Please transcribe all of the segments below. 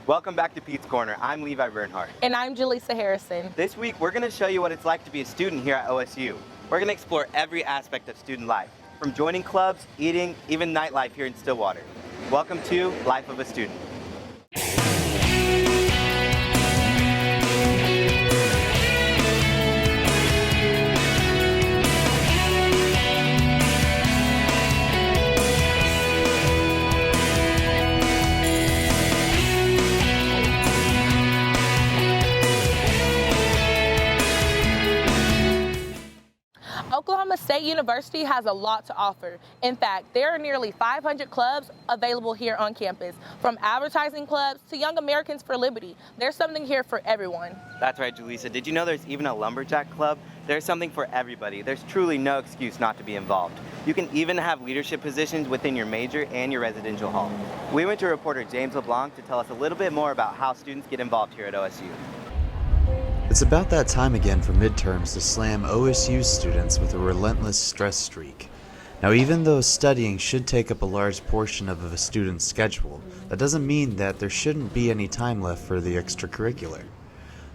Welcome back to Pete's Corner. I'm Levi Bernhardt. And I'm Jaleesa Harrison. This week, we're going to show you what it's like to be a student here at OSU. We're going to explore every aspect of student life, from joining clubs, eating, even nightlife here in Stillwater. Welcome to Life of a Student. Oklahoma State University has a lot to offer. In fact, there are nearly 500 clubs available here on campus. From advertising clubs to Young Americans for Liberty, there's something here for everyone. That's right, Jaleesa. Did you know there's even a lumberjack club? There's something for everybody. There's truly no excuse not to be involved. You can even have leadership positions within your major and your residential hall. We went to reporter James LeBlanc to tell us a little bit more about how students get involved here at OSU. It's about that time again for midterms to slam OSU students with a relentless stress streak. Now, even though studying should take up a large portion of a student's schedule, that doesn't mean that there shouldn't be any time left for the extracurricular.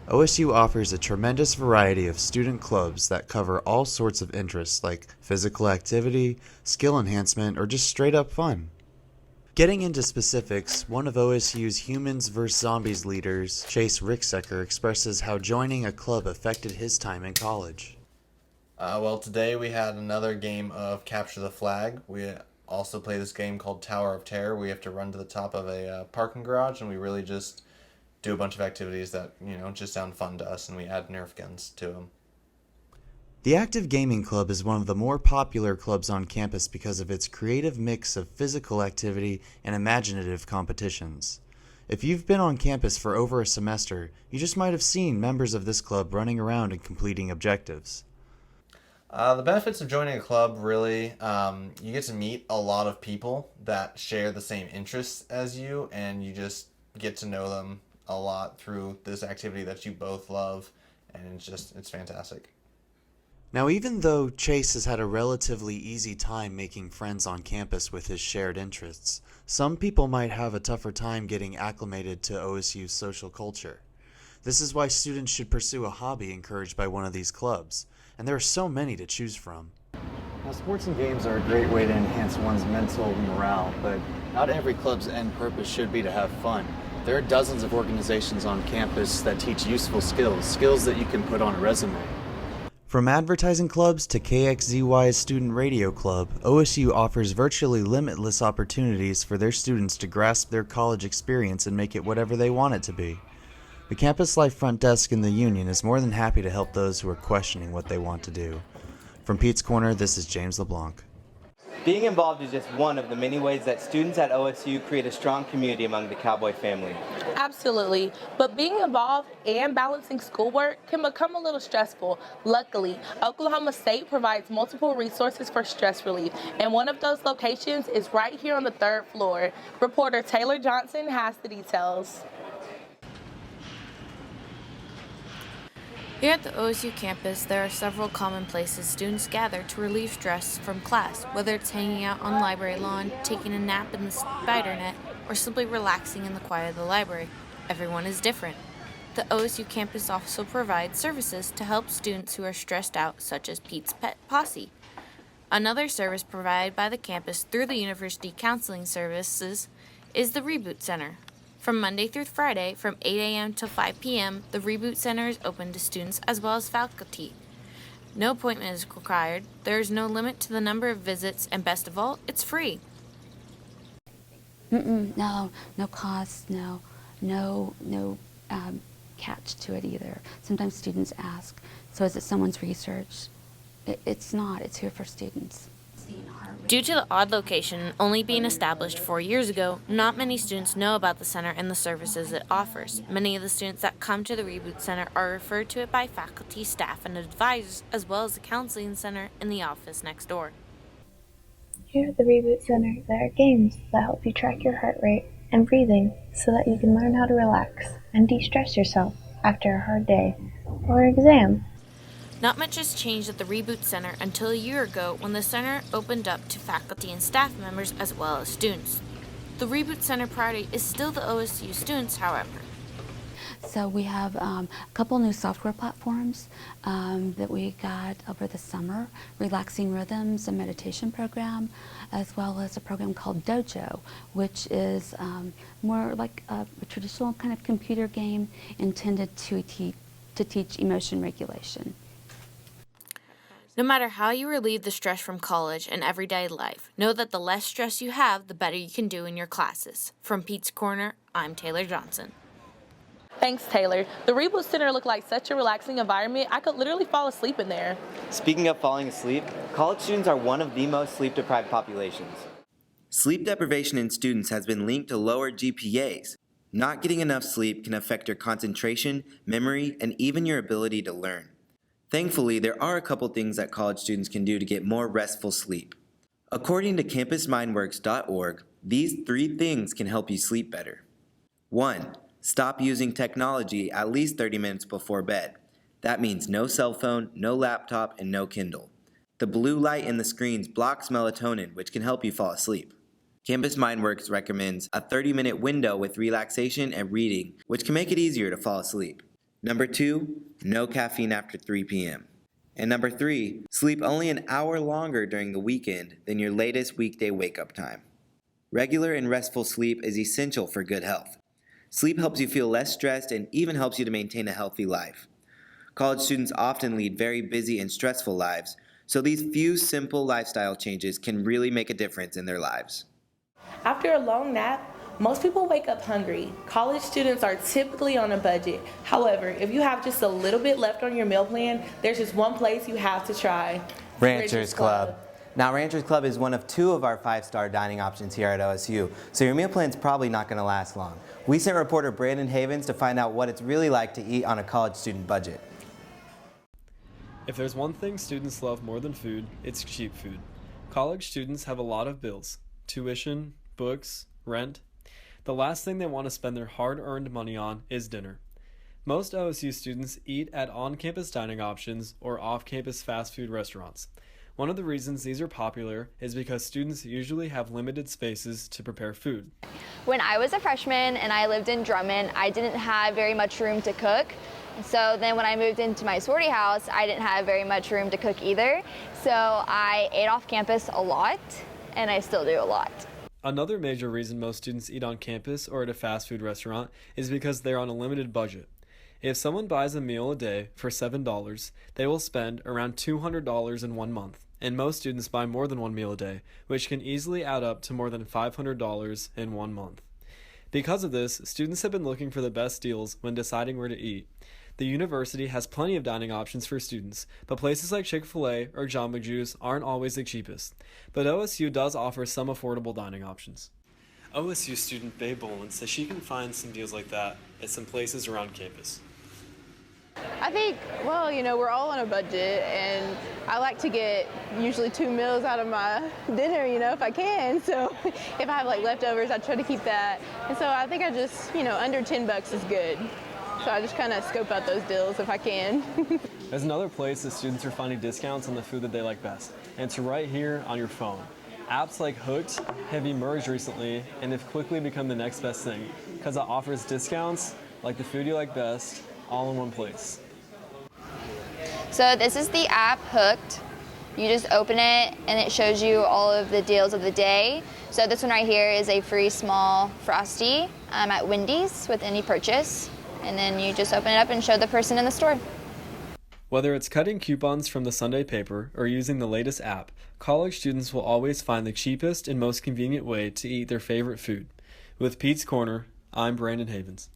OSU offers a tremendous variety of student clubs that cover all sorts of interests like physical activity, skill enhancement, or just straight up fun. Getting into specifics, one of OSU's Humans vs. Zombies leaders, Chase Ricksecker, expresses how joining a club affected his time in college. Well, today we had another game of Capture the Flag. We also play this game called Tower of Terror. We have to run to the top of a parking garage, and we really just do a bunch of activities that, just sound fun to us, and we add Nerf guns to them. The Active Gaming Club is one of the more popular clubs on campus because of its creative mix of physical activity and imaginative competitions. If you've been on campus for over a semester, you just might have seen members of this club running around and completing objectives. The benefits of joining a club, really, you get to meet a lot of people that share the same interests as you, and you just get to know them a lot through this activity that you both love, and it's fantastic. Now, even though Chase has had a relatively easy time making friends on campus with his shared interests, some people might have a tougher time getting acclimated to OSU's social culture. This is why students should pursue a hobby encouraged by one of these clubs, and there are so many to choose from. Now, sports and games are a great way to enhance one's mental morale, but not every club's end purpose should be to have fun. There are dozens of organizations on campus that teach useful skills that you can put on a resume. From advertising clubs to KXZY's Student Radio Club, OSU offers virtually limitless opportunities for their students to grasp their college experience and make it whatever they want it to be. The Campus Life Front Desk in the Union is more than happy to help those who are questioning what they want to do. From Pete's Corner, this is James LeBlanc. Being involved is just one of the many ways that students at OSU create a strong community among the Cowboy family. Absolutely, but being involved and balancing schoolwork can become a little stressful. Luckily, Oklahoma State provides multiple resources for stress relief, and one of those locations is right here on the 3rd floor. Reporter Taylor Johnson has the details. Here at the OSU campus, there are several common places students gather to relieve stress from class, whether it's hanging out on the library lawn, taking a nap in the spider net, or simply relaxing in the quiet of the library. Everyone is different. The OSU campus also provides services to help students who are stressed out, such as Pete's Pet Posse. Another service provided by the campus through the University Counseling Services is the Reboot Center. From Monday through Friday, from 8 a.m. to 5 p.m., the Reboot Center is open to students as well as faculty. No appointment is required, there is no limit to the number of visits, and best of all, it's free. No cost, no catch to it either. Sometimes students ask, so is it someone's research? It's not, it's here for students. Due to the odd location only being established 4 years ago, not many students know about the center and the services it offers. Many of the students that come to the Reboot Center are referred to it by faculty, staff, and advisors, as well as the counseling center in the office next door. Here at the Reboot Center, there are games that help you track your heart rate and breathing so that you can learn how to relax and de-stress yourself after a hard day or exam. Not much has changed at the Reboot Center until a year ago when the center opened up to faculty and staff members as well as students. The Reboot Center priority is still the OSU students, however. So we have a couple new software platforms that we got over the summer, Relaxing Rhythms, a meditation program, as well as a program called Dojo, which is more like a traditional kind of computer game intended to teach emotion regulation. No matter how you relieve the stress from college and everyday life, know that the less stress you have, the better you can do in your classes. From Pete's Corner, I'm Taylor Johnson. Thanks, Taylor. The Reboot Center looked like such a relaxing environment, I could literally fall asleep in there. Speaking of falling asleep, college students are one of the most sleep-deprived populations. Sleep deprivation in students has been linked to lower GPAs. Not getting enough sleep can affect your concentration, memory, and even your ability to learn. Thankfully, there are a couple things that college students can do to get more restful sleep. According to campusmindworks.org, these 3 things can help you sleep better. 1. Stop using technology at least 30 minutes before bed. That means no cell phone, no laptop, and no Kindle. The blue light in the screens blocks melatonin, which can help you fall asleep. Campus Mindworks recommends a 30-minute window with relaxation and reading, which can make it easier to fall asleep. Number 2, no caffeine after 3 p.m. And number 3, sleep only an hour longer during the weekend than your latest weekday wake-up time. Regular and restful sleep is essential for good health. Sleep helps you feel less stressed and even helps you to maintain a healthy life. College students often lead very busy and stressful lives, so these few simple lifestyle changes can really make a difference in their lives. After a long nap, most people wake up hungry. College students are typically on a budget. However, if you have just a little bit left on your meal plan, there's just one place you have to try. Ranchers Club. Now, Ranchers Club is one of 2 of our 5-star dining options here at OSU, so your meal plan's probably not going to last long. We sent reporter Brandon Havens to find out what it's really like to eat on a college student budget. If there's one thing students love more than food, it's cheap food. College students have a lot of bills: tuition, books, rent. The last thing they want to spend their hard-earned money on is dinner. Most OSU students eat at on-campus dining options or off-campus fast food restaurants. One of the reasons these are popular is because students usually have limited spaces to prepare food. When I was a freshman and I lived in Drummond, I didn't have very much room to cook. So then when I moved into my sorority house, I didn't have very much room to cook either. So I ate off campus a lot, and I still do a lot. Another major reason most students eat on campus or at a fast food restaurant is because they're on a limited budget. If someone buys a meal a day for $7, they will spend around $200 in 1 month, and most students buy more than 1 meal a day, which can easily add up to more than $500 in 1 month. Because of this, students have been looking for the best deals when deciding where to eat. The university has plenty of dining options for students, but places like Chick-fil-A or Jamba Juice aren't always the cheapest. But OSU does offer some affordable dining options. OSU student Bae Boland says she can find some deals like that at some places around campus. I think, well, we're all on a budget, and I like to get usually 2 meals out of my dinner, if I can. So if I have leftovers, I try to keep that. And so I think I just, under $10 is good. So I just kind of scope out those deals if I can. There's another place that students are finding discounts on the food that they like best, and it's right here on your phone. Apps like Hooked have emerged recently and have quickly become the next best thing because it offers discounts like the food you like best all in one place. So this is the app Hooked. You just open it and it shows you all of the deals of the day. So this one right here is a free small Frosty at Wendy's with any purchase. And then you just open it up and show the person in the store. Whether it's cutting coupons from the Sunday paper or using the latest app, college students will always find the cheapest and most convenient way to eat their favorite food. With Pete's Corner, I'm Brandon Havens.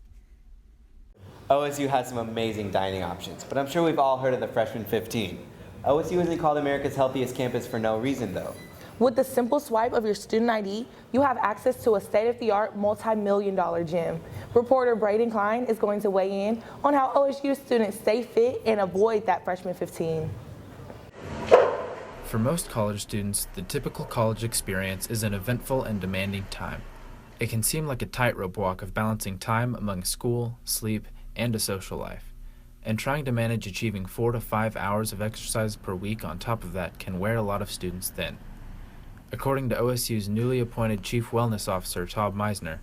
OSU has some amazing dining options, but I'm sure we've all heard of the Freshman 15. OSU isn't called America's healthiest campus for no reason, though. With the simple swipe of your student ID, you have access to a state-of-the-art, multi-million-dollar gym. Reporter Braden Klein is going to weigh in on how OSU students stay fit and avoid that freshman 15. For most college students, the typical college experience is an eventful and demanding time. It can seem like a tightrope walk of balancing time among school, sleep, and a social life. And trying to manage achieving 4 to 5 hours of exercise per week on top of that can wear a lot of students thin. According to OSU's newly appointed Chief Wellness Officer, Todd Meisner,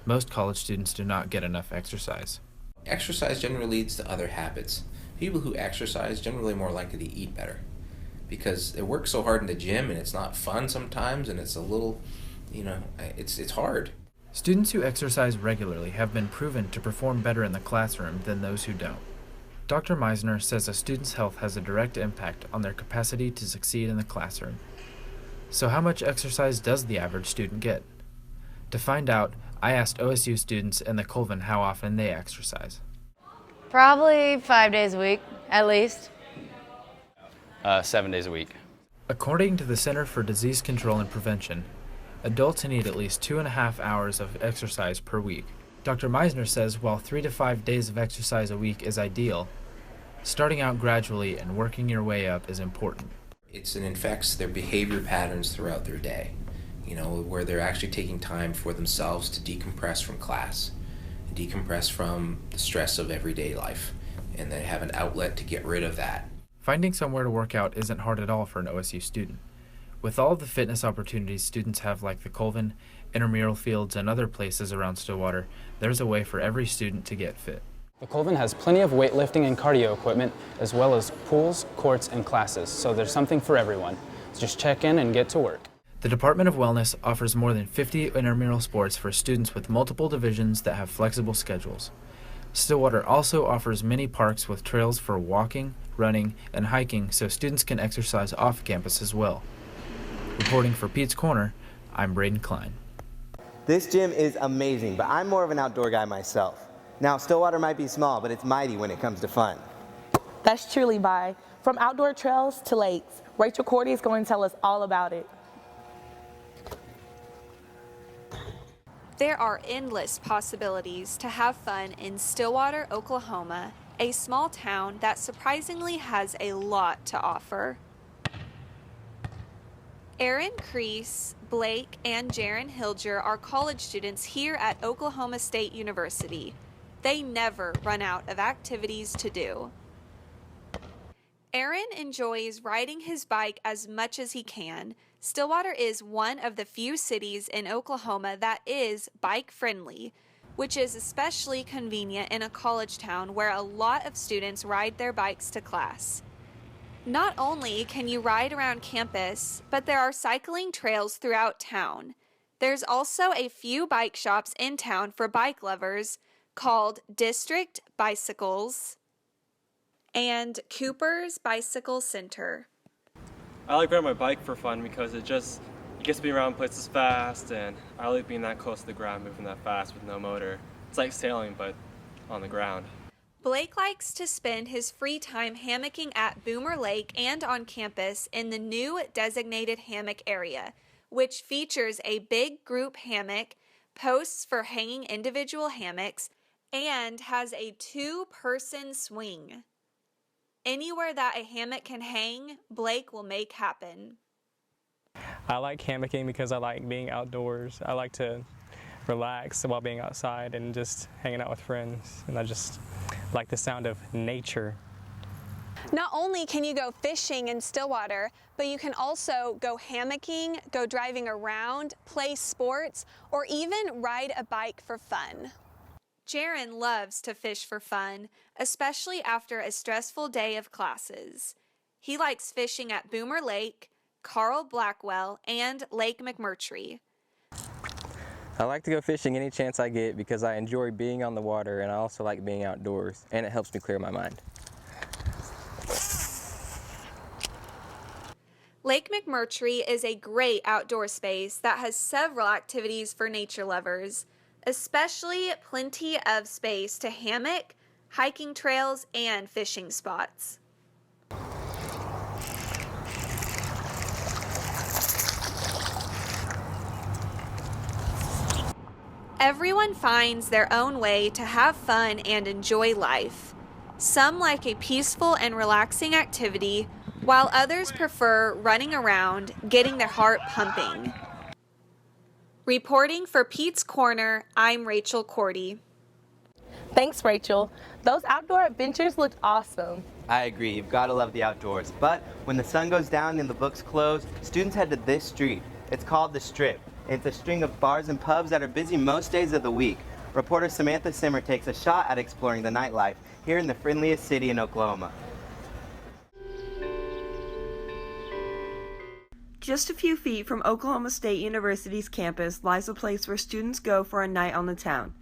most college students do not get enough exercise. Exercise generally leads to other habits. People who exercise generally more likely to eat better because they work so hard in the gym and it's not fun sometimes and it's a little, it's hard. Students who exercise regularly have been proven to perform better in the classroom than those who don't. Dr. Meisner says a student's health has a direct impact on their capacity to succeed in the classroom. So how much exercise does the average student get? To find out, I asked OSU students in the Colvin how often they exercise. Probably 5 days a week, at least. 7 days a week. According to the Center for Disease Control and Prevention, adults need at least 2.5 hours of exercise per week. Dr. Meisner says while 3 to 5 days of exercise a week is ideal, starting out gradually and working your way up is important. It infects their behavior patterns throughout their day, where they're actually taking time for themselves to decompress from class, decompress from the stress of everyday life, and they have an outlet to get rid of that. Finding somewhere to work out isn't hard at all for an OSU student. With all of the fitness opportunities students have like the Colvin, intramural fields, and other places around Stillwater, there's a way for every student to get fit. The Colvin has plenty of weightlifting and cardio equipment, as well as pools, courts, and classes, so there's something for everyone. So just check in and get to work. The Department of Wellness offers more than 50 intramural sports for students with multiple divisions that have flexible schedules. Stillwater also offers many parks with trails for walking, running, and hiking so students can exercise off campus as well. Reporting for Pete's Corner, I'm Braden Klein. This gym is amazing, but I'm more of an outdoor guy myself. Now, Stillwater might be small, but it's mighty when it comes to fun. That's true, Levi. From outdoor trails to lakes, Rachel Cordy is going to tell us all about it. There are endless possibilities to have fun in Stillwater, Oklahoma, a small town that surprisingly has a lot to offer. Aaron Crease, Blake, and Jaron Hilger are college students here at Oklahoma State University. They never run out of activities to do. Aaron enjoys riding his bike as much as he can. Stillwater is one of the few cities in Oklahoma that is bike-friendly, which is especially convenient in a college town where a lot of students ride their bikes to class. Not only can you ride around campus, but there are cycling trails throughout town. There's also a few bike shops in town for bike lovers called District Bicycles and Cooper's Bicycle Center. I like riding my bike for fun because it gets me around places fast, and I like being that close to the ground, moving that fast with no motor. It's like sailing, but on the ground. Blake likes to spend his free time hammocking at Boomer Lake and on campus in the new designated hammock area, which features a big group hammock, posts for hanging individual hammocks, and has a 2-person swing. Anywhere that a hammock can hang, Blake will make happen. I like hammocking because I like being outdoors. I like to relax while being outside and just hanging out with friends. And I just like the sound of nature. Not only can you go fishing in Stillwater, but you can also go hammocking, go driving around, play sports, or even ride a bike for fun. Jaron loves to fish for fun, especially after a stressful day of classes. He likes fishing at Boomer Lake, Carl Blackwell, and Lake McMurtry. I like to go fishing any chance I get because I enjoy being on the water, and I also like being outdoors, and it helps me clear my mind. Lake McMurtry is a great outdoor space that has several activities for nature lovers, especially plenty of space to hammock, hiking trails, and fishing spots. Everyone finds their own way to have fun and enjoy life. Some like a peaceful and relaxing activity, while others prefer running around, getting their heart pumping. Reporting for Pete's Corner, I'm Rachel Cordy. Thanks, Rachel. Those outdoor adventures looked awesome. I agree, you've got to love the outdoors. But when the sun goes down and the books close, students head to this street. It's called The Strip. It's a string of bars and pubs that are busy most days of the week. Reporter Samantha Simmer takes a shot at exploring the nightlife here in the friendliest city in Oklahoma. Just a few feet from Oklahoma State University's campus lies a place where students go for a night on the town.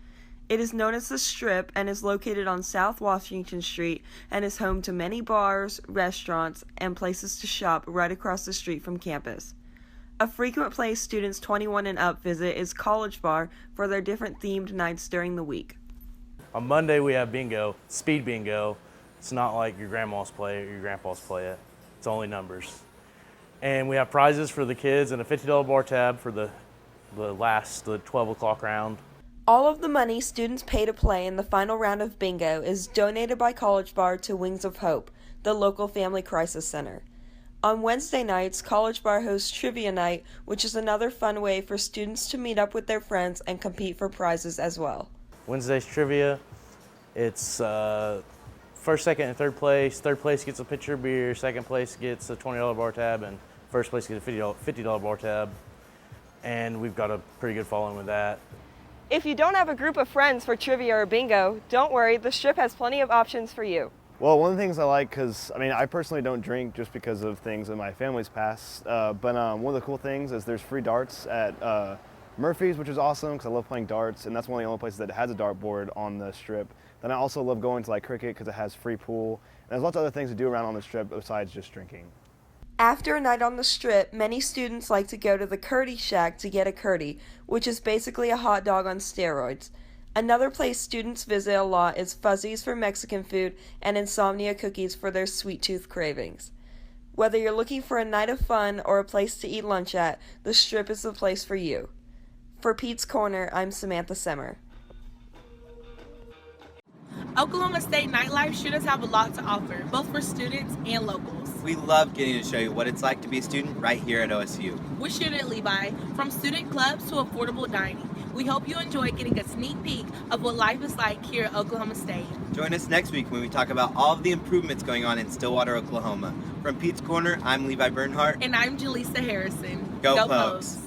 It is known as the Strip and is located on South Washington Street and is home to many bars, restaurants, and places to shop right across the street from campus. A frequent place students 21 and up visit is College Bar for their different themed nights during the week. On Monday we have bingo, speed bingo. It's not like your grandma's play it or your grandpa's play it. It's only numbers. And we have prizes for the kids and a $50 bar tab for the 12 o'clock round. All of the money students pay to play in the final round of bingo is donated by College Bar to Wings of Hope, the local family crisis center. On Wednesday nights, College Bar hosts Trivia Night, which is another fun way for students to meet up with their friends and compete for prizes as well. Wednesday's trivia, it's first, second, and third place. Third place gets a pitcher of beer, second place gets a $20 bar tab, and first place gets a $50 bar tab. And we've got a pretty good following with that. If you don't have a group of friends for trivia or bingo, don't worry, the Strip has plenty of options for you. Well, one of the things I like, because I personally don't drink just because of things in my family's past, but one of the cool things is there's free darts at Murphy's, which is awesome because I love playing darts, and that's one of the only places that has a dartboard on the Strip. Then I also love going to like cricket because it has free pool, and there's lots of other things to do around on the Strip besides just drinking. After a night on the Strip, many students like to go to the Curdy Shack to get a curdy, which is basically a hot dog on steroids. Another place students visit a lot is Fuzzy's for Mexican food and Insomnia Cookies for their sweet tooth cravings. Whether you're looking for a night of fun or a place to eat lunch at, the Strip is the place for you. For Pete's Corner, I'm Samantha Simmer. Oklahoma State nightlife sure does have a lot to offer, both for students and locals. We love getting to show you what it's like to be a student right here at OSU. We're shooting at Levi, from student clubs to affordable dining. We hope you enjoy getting a sneak peek of what life is like here at Oklahoma State. Join us next week when we talk about all of the improvements going on in Stillwater, Oklahoma. From Pete's Corner, I'm Levi Bernhardt. And I'm Jaleesa Harrison. Go Pokes.